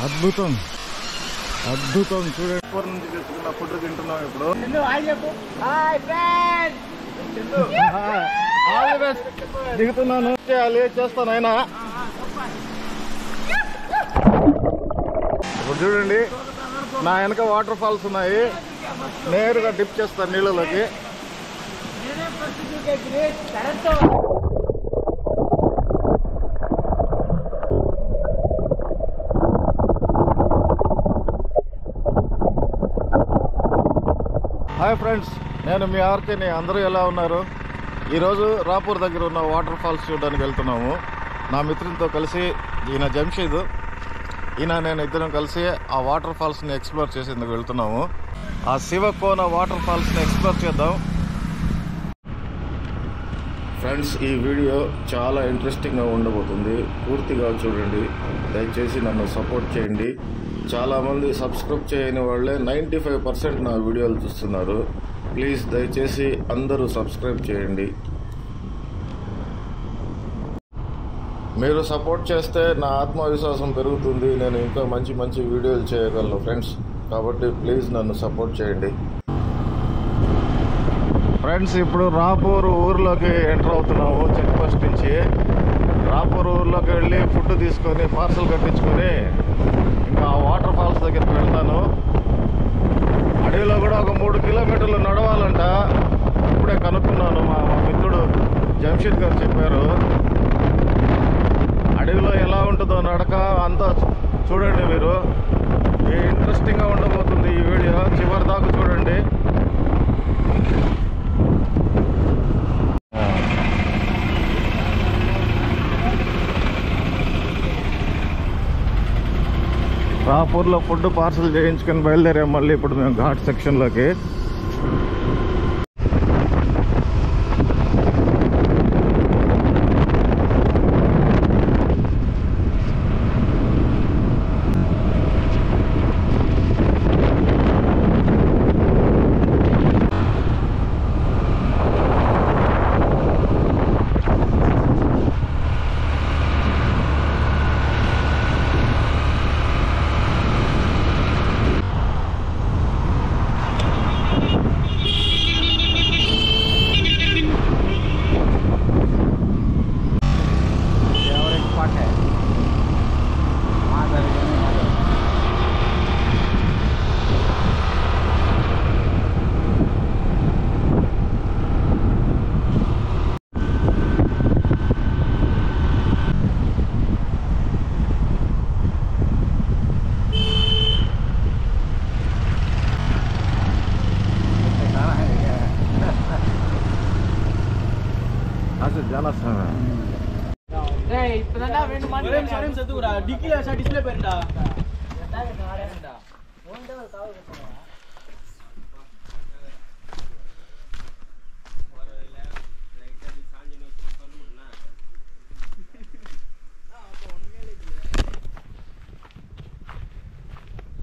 అద్భుతం అద్భుతం చూడండి. ఊరు నుంచి తీసుకున్న ఫుడ్ తింటున్నాం ఇప్పుడు. దిగుతున్నాను, చేస్తాను ఆయన. ఇప్పుడు చూడండి నా వెనక వాటర్ ఫాల్స్ ఉన్నాయి, నేరుగా డిప్ చేస్తాను నీళ్ళలోకి. హాయ్ ఫ్రెండ్స్, నేను మీ ఆర్కేని. అందరూ ఎలా ఉన్నారు? ఈరోజు రాపూర్ దగ్గర ఉన్న వాటర్ ఫాల్స్ చూడడానికి వెళ్తున్నాము. నా మిత్రులతో కలిసి, ఈయన జంషీద్, ఈయన నేను ఇద్దరం కలిసి ఆ వాటర్ ఫాల్స్ని ఎక్స్ప్లోర్ చేసేందుకు వెళ్తున్నాము. ఆ శివకోన వాటర్ ఫాల్స్ని ఎక్స్ప్లోర్ చేద్దాం. ఫ్రెండ్స్, ఈ వీడియో చాలా ఇంట్రెస్టింగ్గా ఉండబోతుంది, పూర్తిగా చూడండి. దయచేసి నన్ను సపోర్ట్ చేయండి. చాలామంది సబ్స్క్రైబ్ చేయని వాళ్ళే 95% నా వీడియోలు చూస్తున్నారు. ప్లీజ్ దయచేసి అందరూ సబ్స్క్రైబ్ చేయండి. మీరు సపోర్ట్ చేస్తే నా ఆత్మవిశ్వాసం పెరుగుతుంది, నేను ఇంకా మంచి మంచి వీడియోలు చేయగలను ఫ్రెండ్స్. కాబట్టి ప్లీజ్ నన్ను సపోర్ట్ చేయండి. ఫ్రెండ్స్, ఇప్పుడు రాపూర్ ఊర్లోకి ఎంటర్ అవుతున్నాము. చెక్ పోస్ట్ నుంచి రాపూర్ ఊర్లోకి వెళ్ళి ఫుడ్ తీసుకొని పార్సల్ కట్టించుకొని ఇంకా వాటర్ ఫాల్స్ దగ్గరికి వెళ్తాను. అడవిలో కూడా ఒక 3 కిలోమీటర్లు నడవాలంట. ఇప్పుడే కనుక్కున్నాను, మా మిత్రుడు జంషీద్ గారు చెప్పారు. అడవిలో ఎలా ఉంటుందో నడక అంతా చూడండి మీరు. ఇంట్రెస్టింగ్గా ఉండబోతుంది ఈ వీడియో, చివరి దాకా చూడండి. రాపూర్లో ఫుడ్ పార్సల్ చేయించుకొని బయలుదేరాం మళ్ళీ ఇప్పుడు మేము ఘాట్ సెక్షన్లోకి.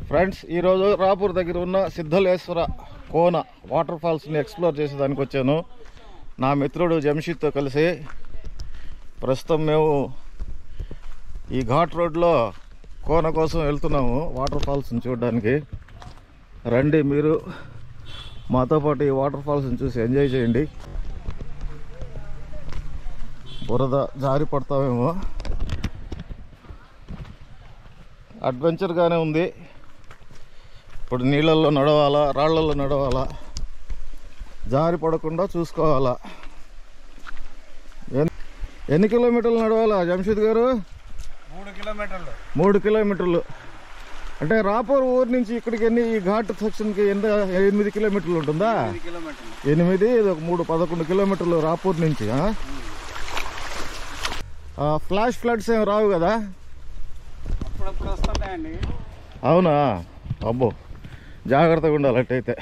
ఫ్రెండ్స్, ఈరోజు రాపూర్ దగ్గర ఉన్న సిద్ధలేశ్వర కోన వాటర్ ఫాల్స్ని ఎక్స్ప్లోర్ చేసేదానికి వచ్చాను నా మిత్రుడు జంషీద్తో కలిసి. ప్రస్తుతం మేము ఈ ఘాట్ రోడ్లో కోన కోసం వెళ్తున్నాము వాటర్ ఫాల్స్ని చూడడానికి. రండి, మీరు మాతో పాటు ఈ వాటర్ ఫాల్స్ని చూసి ఎంజాయ్ చేయండి. బురద జారి పడతామేమో, అడ్వెంచర్గానే ఉంది. ఇప్పుడు నీళ్ళల్లో నడవాలా, రాళ్లలో నడవాలా, జారి పడకుండా చూసుకోవాలా. ఎన్ని కిలోమీటర్లు నడవాలా జంషీద్ గారు? 3 కిలోమీటర్లు. అంటే రాపూర్ ఊరు నుంచి ఇక్కడికి ఈ ఘాట్ సెక్షన్కి 8 కిలోమీటర్లు ఉంటుందా? 8, ఇది ఒక 11 కిలోమీటర్లు రాపూర్ నుంచి. ఫ్లాష్ ఫ్లడ్స్ ఏమి రావు కదా? అవునా? అబ్బో, జాగ్రత్తగా ఉండాలి అట్టయితే.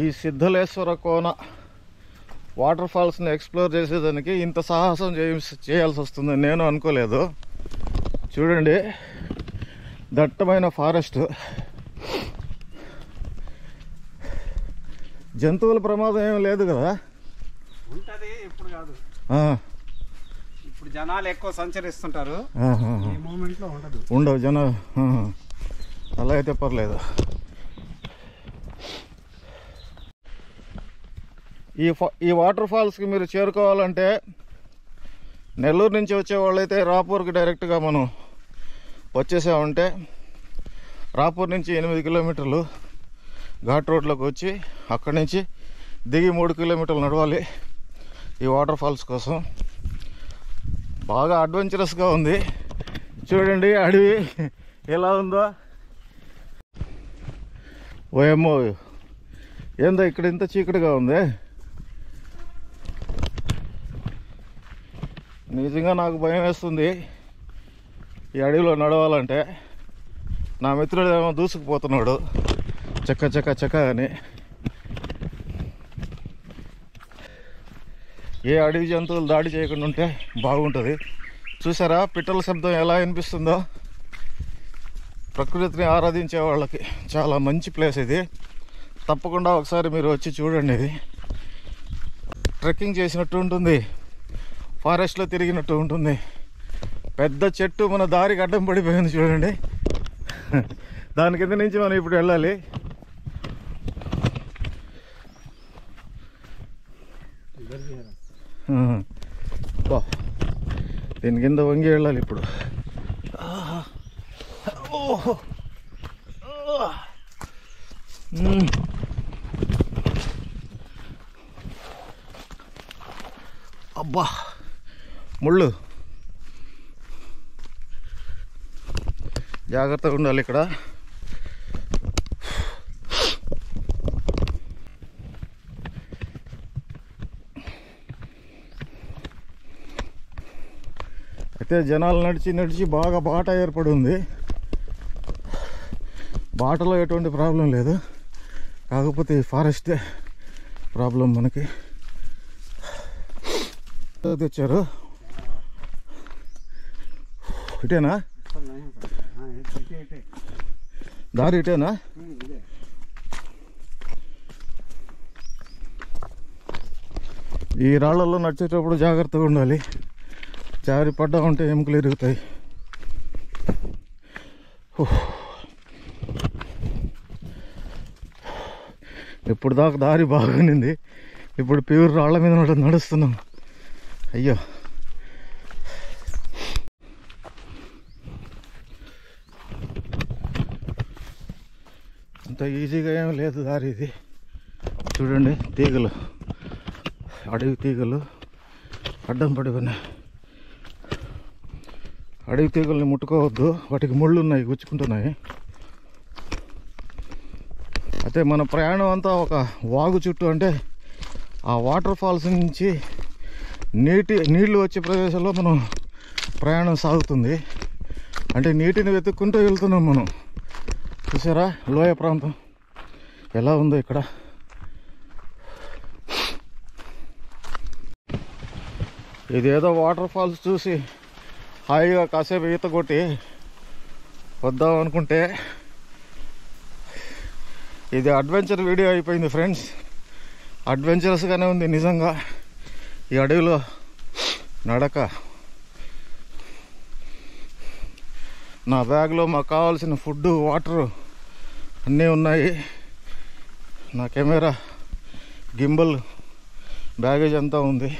ఈ సిద్ధలేశ్వర కోన వాటర్ ఫాల్స్ని ఎక్స్ప్లోర్ చేసేదానికి ఇంత సాహసం చేయాల్సి వస్తుందని నేను అనుకోలేదు. చూడండి, దట్టమైన ఫారెస్ట్, జంతువుల ప్రమాదం ఏమి లేదు కదా? ఉంటది, ఇప్పుడు కాదు. ఇప్పుడు జనాలు ఎక్కువ సంచరిస్తుంటారు, ఈ మూమెంట్ లో ఉండవు జనాలు. అలా అయితే పర్లేదు. ఈ వాటర్ ఫాల్స్కి మీరు చేరుకోవాలంటే నెల్లూరు నుంచి వచ్చే వాళ్ళైతే రాపూర్కి డైరెక్ట్గా మనం వచ్చేసామంటే రాపూర్ నుంచి 8 కిలోమీటర్లు ఘాట్ రోడ్లోకి వచ్చి అక్కడి నుంచి దిగి 3 కిలోమీటర్లు నడవాలి ఈ వాటర్ ఫాల్స్ కోసం. బాగా అడ్వెంచరస్గా ఉంది. చూడండి అడవి ఎలా ఉందో. ఓయమ్మో, ఏందో ఇక్కడ ఇంత చీకటిగా ఉంది. నిజంగా నాకు భయం వేస్తుంది ఈ అడవిలో నడవాలంటే. నా మిత్రుడు ఏమో దూసుకుపోతున్నాడు చక్క చక్క చక్క అని. ఏ అడవి జంతువులు దాడి చేయకుండా ఉంటే బాగుంటుంది. చూసారా పిట్టల శబ్దం ఎలా వినిపిస్తుందో. ప్రకృతిని ఆరాధించే వాళ్ళకి చాలా మంచి ప్లేస్ ఇది. తప్పకుండా ఒకసారి మీరు వచ్చి చూడండి. ఇది ట్రెక్కింగ్ చేసినట్టు ఉంటుంది, ఫారెస్ట్లో తిరిగినట్టు ఉంటుంది. పెద్ద చెట్టు మన దారికి అడ్డం పడిపోయింది చూడండి. దాని కింద నుంచి మనం ఇప్పుడు వెళ్ళాలి. దీని కింద వంగి వెళ్ళాలి ఇప్పుడు. అబ్బా ముళ్ళు, జాగ్రత్తగా ఉండాలి ఇక్కడ. అయితే జనాలు నడిచి నడిచి బాగా బాట ఏర్పడి ఉంది. బాటలో ఎటువంటి ప్రాబ్లం లేదు, కాకపోతే ఈ ఫారెస్టే ప్రాబ్లం మనకి. తెచ్చారు ఇటేనా దారి? ఇటేనా? ఈ రాళ్లలో నడిచేటప్పుడు జాగ్రత్తగా ఉండాలి. జారి పడ్డా ఉంటే ఎముకలు ఇరుగుతాయి. ఇప్పుడు దాకా దారి బాగుంది, ఇప్పుడు ప్యూర్ రాళ్ల మీద నడుస్తున్నాం. అయ్యో, అంత ఈజీగా ఏం లేదు దారి ఇది. చూడండి తీగలు, అడవి తీగలు అడ్డం పడి ఉన్నాయి. అడవి తీగల్ని ముట్టుకోవద్దు, వాటికి ముళ్ళు ఉన్నాయి, గుచ్చుకుంటున్నాయి. అయితే మన ప్రయాణం అంతా ఒక వాగు చుట్టూ, అంటే ఆ వాటర్ ఫాల్స్ నుంచి నీళ్లు వచ్చే ప్రదేశంలో మనం ప్రయాణం సాగుతుంది. అంటే నీటిని వెతుక్కుంటూ వెళ్తున్నాం మనం. చూసారా లోయ ప్రాంతం ఎలా ఉందో ఇక్కడ. ఇదేదో వాటర్ ఫాల్స్ చూసి హాయిగా కాసేపు ఈత కొట్టి వద్దాం అనుకుంటే ఇది అడ్వెంచర్ వీడియో అయిపోయింది ఫ్రెండ్స్. అడ్వెంచరస్గానే ఉంది నిజంగా. ఈ అడవిలో నడక. నా బ్యాగ్లో మాకు కావాల్సిన ఫుడ్, వాటర్ అన్నీ ఉన్నాయి. నా కెమెరా, గింబల్, బ్యాగేజ్ అంతా ఉంది.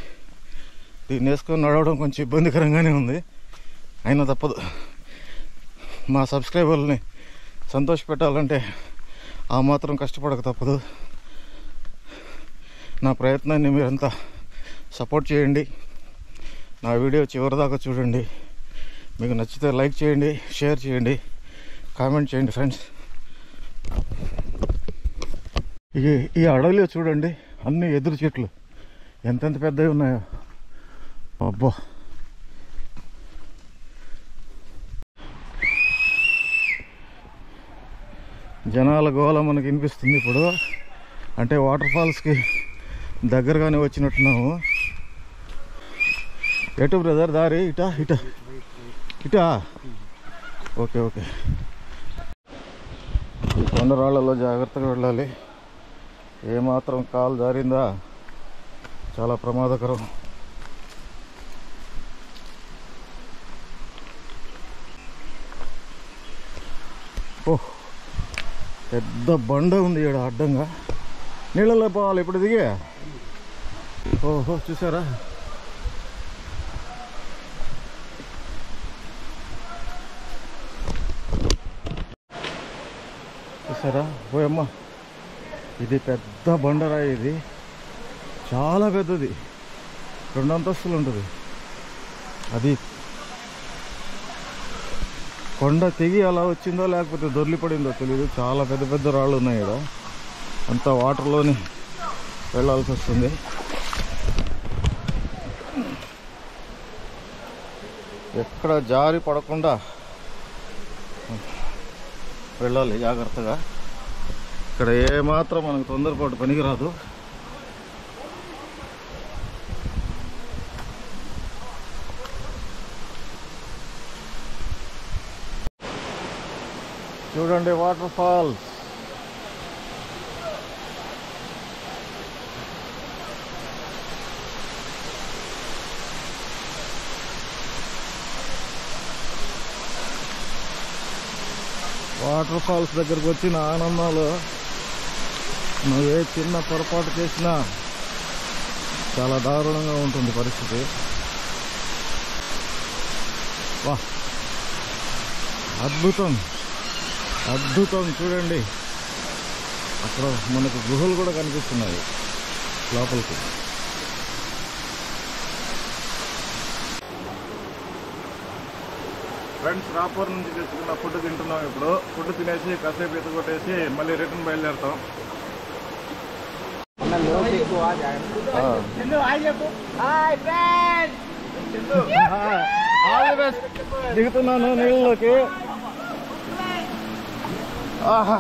దీన్ని వేసుకొని నడవడం కొంచెం ఇబ్బందికరంగానే ఉంది, అయినా తప్పదు. మా సబ్స్క్రైబర్లని సంతోషపెట్టాలంటే ఆ మాత్రం కష్టపడక తప్పదు. నా ప్రయత్నాన్ని మీరంతా సపోర్ట్ చేయండి. నా వీడియో చివరిదాకా చూడండి. మీకు నచ్చితే లైక్ చేయండి, షేర్ చేయండి, కామెంట్ చేయండి ఫ్రెండ్స్. ఈ అడవిలో చూడండి అన్ని ఎదురు చెట్లు ఎంతెంత పెద్దవి ఉన్నాయో. అబ్బా, జనాల గోళ మనకి వినిపిస్తుంది ఇప్పుడు. అంటే వాటర్ ఫాల్స్కి దగ్గరగానే వచ్చినట్టున్నాము. ఎటు బ్రదర్ దారి? ఇటా ఇటా ఇటా? Okay okay. ఈ కొండరాళ్లలో జాగ్రత్తగా వెళ్ళాలి. ఏమాత్రం కాలు జారిందా చాలా ప్రమాదకరం. ఓహ్, పెద్ద బండ ఉంది ఇక్కడ అడ్డంగా. నీళ్ళలో పోవాలి ఇప్పుడు దిగే. ఓహో, చూసారా? చూసారా? ఓయమ్మ, ఇది పెద్ద బండరాయి. ఇది చాలా పెద్దది, 2 అంతస్తులు ఉంటుంది. అది కొండ తెగి అలా వచ్చిందో లేకపోతే దొర్లి పడిందో తెలియదు. చాలా పెద్ద పెద్ద రాళ్ళు ఉన్నాయి ఇక్కడ. అంతా వాటర్లోని వెళ్ళాల్సి వస్తుంది. ఎక్కడ జారి పడకుండా వెళ్ళాలి జాగ్రత్తగా. ఇక్కడ ఏమాత్రం మనకు తొందరపాటు పనికిరాదు. చూడండి వాటర్ ఫాల్స్. వాటర్ ఫాల్స్ దగ్గరకు వచ్చిన ఆనందాలు నువ్వే చిన్న పొరపాటు చేసినా చాలా దారుణంగా ఉంటుంది పరిస్థితి. వా, అద్భుతం అద్భుతం. చూడండి, అక్కడ మనకు గుహలు కూడా కనిపిస్తున్నాయి లోపలికి. ఫ్రెండ్స్, రాపూర్ నుంచి తెచ్చుకున్న ఫుడ్ తింటున్నాం. ఇప్పుడు ఫుడ్ తినేసి కాసేపు ఈత కొట్టేసి మళ్ళీ రిటర్న్ బయలుదేరుతాం. దిగుతున్నాను నీళ్ళలోకి. ఆహా,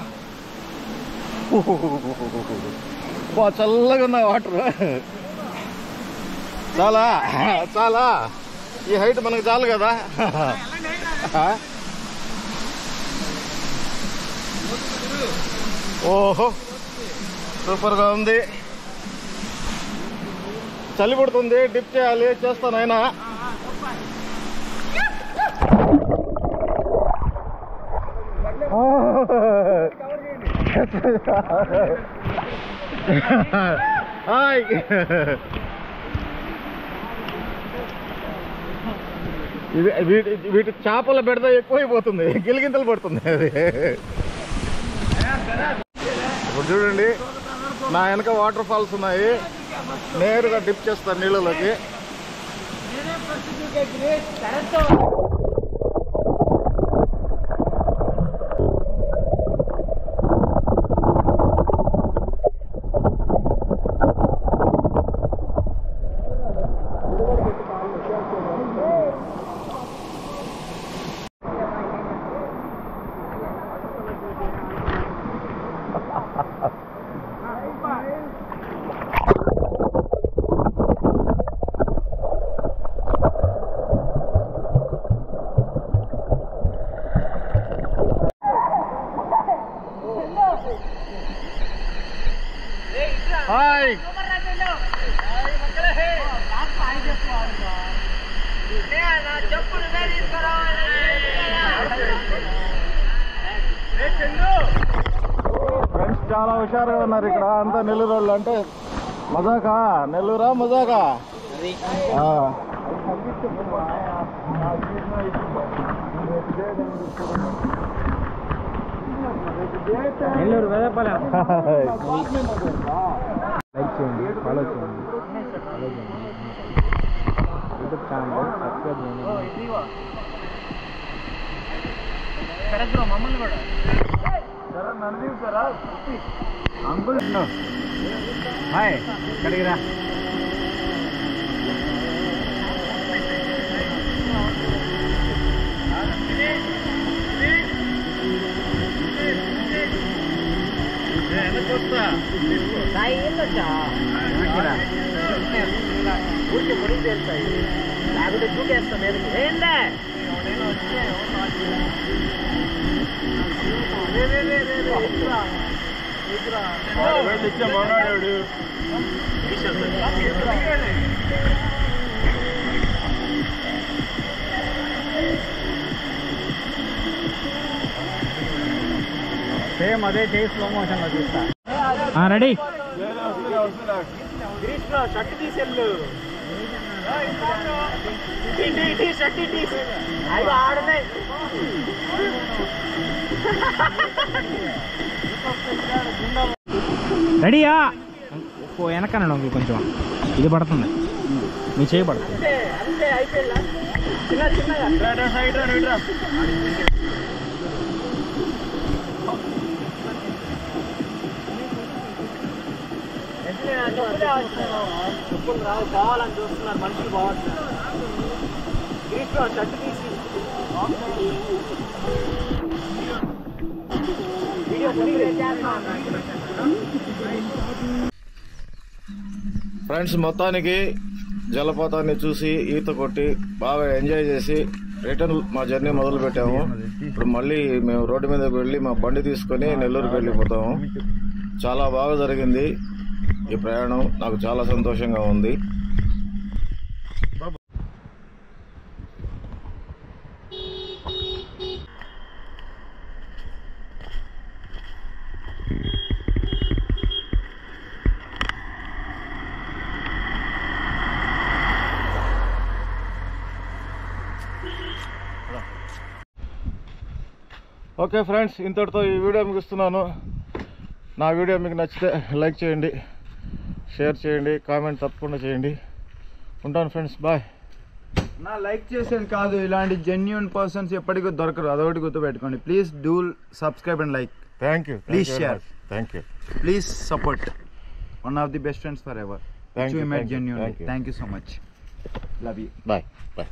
బా చల్లగా ఉన్న వాటర్. చాలా చాలా, ఈ హైట్ మనకు చాలు కదా. ఓహో, సూపర్గా ఉంది. చలి పుడుతుంది, డిప్ చేయాలి. చేస్తాను అయినా. హాయ్, వీటి చేపల బెడద ఎక్కువైపోతుంది, గిలిగింతలు పడుతుంది అది. ఇప్పుడు చూడండి, నా వెనక వాటర్ ఫాల్స్ ఉన్నాయి. నేరుగా డిప్ చేస్తాను నీళ్ళలోకి. హాయ్, ఫ్రెండ్స్ చాలా హుషారుగా ఉన్నారు ఇక్కడ. అంతా నెల్లూరు వాళ్ళు. అంటే మజాకా, నెల్లూరా మజాకా. నెల్లూరు వేదపాలెం. లైక్ చేయండి, ఫాలో చేయండి, యూట్యూబ్ ఛానల్ సబ్స్క్రైబ్ చేయండి. మమ్మల్ని కూడా అంకుల్. హాయ్, ఇక్కడికి రా. ఊరికి ముడికి తెలుస్తాయి, లేకపోతే చూకేస్తాం మీదకి. ఏందే సేమ్ అదే చేసి స్లో మోషన్ లో చూస్తా. రెడీ. గ్రీష్లో షర్ట్ తీసేళ్ళు షర్ట్ తీసి అవి ఆడతాయి. రెడీయా? వెనకనండి అంకుల్, కొంచెం ఇది పడుతుంది, మీ చేయి పడుతుంది. అంతే అంతే అయిపోయిందా? చిన్నగా సైడ్ రా. చెప్పులు రావు, కావాలని చూస్తున్నారు మనుషులు, బాగుంటున్నారు. గ్రీష్లో షర్ట్ తీసి ఫ్రెండ్స్, మొత్తానికి జలపాతాన్ని చూసి ఈత కొట్టి బాగా ఎంజాయ్ చేసి రిటర్న్ మా జర్నీ మొదలు పెట్టాము. ఇప్పుడు మళ్ళీ మేము రోడ్డు మీదకి వెళ్ళి మా బండి తీసుకొని నెల్లూరుకి వెళ్ళిపోతాము. చాలా బాగా జరిగింది ఈ ప్రయాణం, నాకు చాలా సంతోషంగా ఉంది. ఓకే ఫ్రెండ్స్, ఇంతటితో ఈ వీడియో ముగిస్తున్నాను. నా వీడియో మీకు నచ్చితే లైక్ చేయండి, షేర్ చేయండి, కామెంట్ తప్పకుండా చేయండి. ఉంటాను ఫ్రెండ్స్, బాయ్. నా లైక్ చేసేది కాదు, ఇలాంటి జెన్యూన్ పర్సన్స్ ఎప్పటికీ దొరకరు, అదొకటి గుర్తుపెట్టుకోండి. Please do subscribe and like. Thank you. Please share. Thank you. Please support one of the best friends forever. Thank you, You made thank you, genuinely. thank you. Thank you so much. Love you. Bye bye.